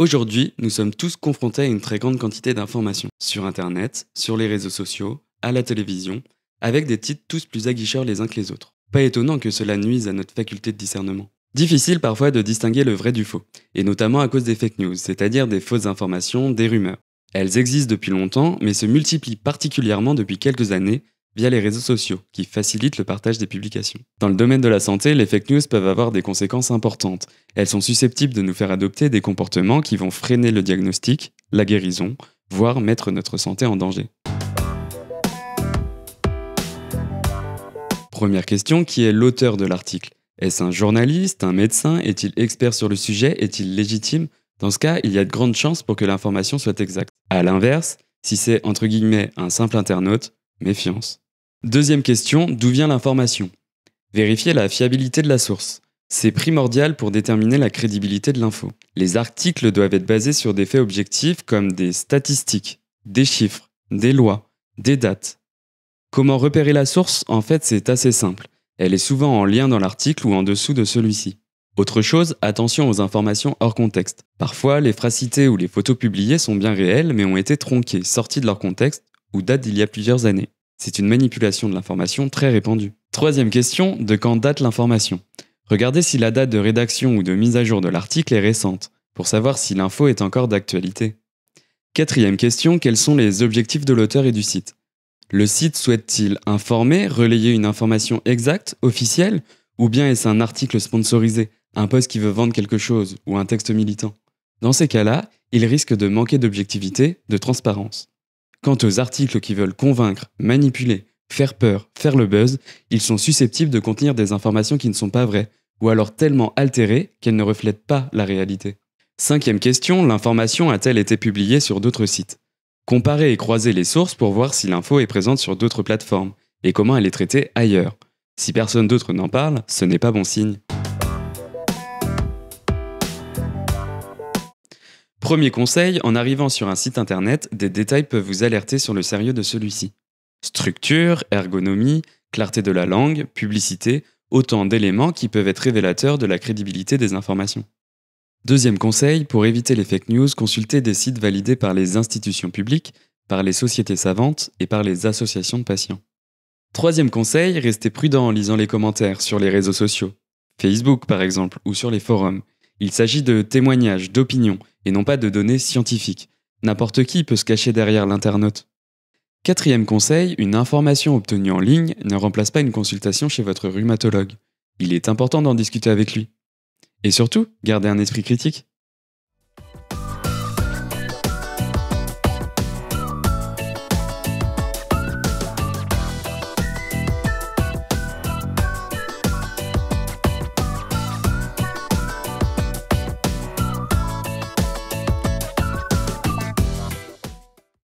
Aujourd'hui, nous sommes tous confrontés à une très grande quantité d'informations, sur Internet, sur les réseaux sociaux, à la télévision, avec des titres tous plus aguicheurs les uns que les autres. Pas étonnant que cela nuise à notre faculté de discernement. Difficile parfois de distinguer le vrai du faux, et notamment à cause des fake news, c'est-à-dire des fausses informations, des rumeurs. Elles existent depuis longtemps, mais se multiplient particulièrement depuis quelques années via les réseaux sociaux, qui facilitent le partage des publications. Dans le domaine de la santé, les fake news peuvent avoir des conséquences importantes. Elles sont susceptibles de nous faire adopter des comportements qui vont freiner le diagnostic, la guérison, voire mettre notre santé en danger. Première question, qui est l'auteur de l'article ? Est-ce un journaliste, un médecin ? Est-il expert sur le sujet ? Est-il légitime ? Dans ce cas, il y a de grandes chances pour que l'information soit exacte. A l'inverse, si c'est entre guillemets un simple internaute, méfiance. Deuxième question, d'où vient l'information ? Vérifier la fiabilité de la source. C'est primordial pour déterminer la crédibilité de l'info. Les articles doivent être basés sur des faits objectifs comme des statistiques, des chiffres, des lois, des dates. Comment repérer la source ? En fait, c'est assez simple. Elle est souvent en lien dans l'article ou en dessous de celui-ci. Autre chose, attention aux informations hors contexte. Parfois, les phrases citées ou les photos publiées sont bien réelles mais ont été tronquées, sorties de leur contexte ou datent d'il y a plusieurs années. C'est une manipulation de l'information très répandue. Troisième question, de quand date l'information ? Regardez si la date de rédaction ou de mise à jour de l'article est récente, pour savoir si l'info est encore d'actualité. Quatrième question, quels sont les objectifs de l'auteur et du site ? Le site souhaite-t-il informer, relayer une information exacte, officielle, ou bien est-ce un article sponsorisé, un post qui veut vendre quelque chose, ou un texte militant ? Dans ces cas-là, il risque de manquer d'objectivité, de transparence. Quant aux articles qui veulent convaincre, manipuler, faire peur, faire le buzz, ils sont susceptibles de contenir des informations qui ne sont pas vraies, ou alors tellement altérées qu'elles ne reflètent pas la réalité. Cinquième question, l'information a-t-elle été publiée sur d'autres sites ? Comparez et croisez les sources pour voir si l'info est présente sur d'autres plateformes, et comment elle est traitée ailleurs. Si personne d'autre n'en parle, ce n'est pas bon signe. Premier conseil, en arrivant sur un site internet, des détails peuvent vous alerter sur le sérieux de celui-ci. Structure, ergonomie, clarté de la langue, publicité, autant d'éléments qui peuvent être révélateurs de la crédibilité des informations. Deuxième conseil, pour éviter les fake news, consultez des sites validés par les institutions publiques, par les sociétés savantes et par les associations de patients. Troisième conseil, restez prudent en lisant les commentaires sur les réseaux sociaux, Facebook par exemple, ou sur les forums. Il s'agit de témoignages, d'opinions, et non pas de données scientifiques. N'importe qui peut se cacher derrière l'internaute. Quatrième conseil, une information obtenue en ligne ne remplace pas une consultation chez votre rhumatologue. Il est important d'en discuter avec lui. Et surtout, gardez un esprit critique.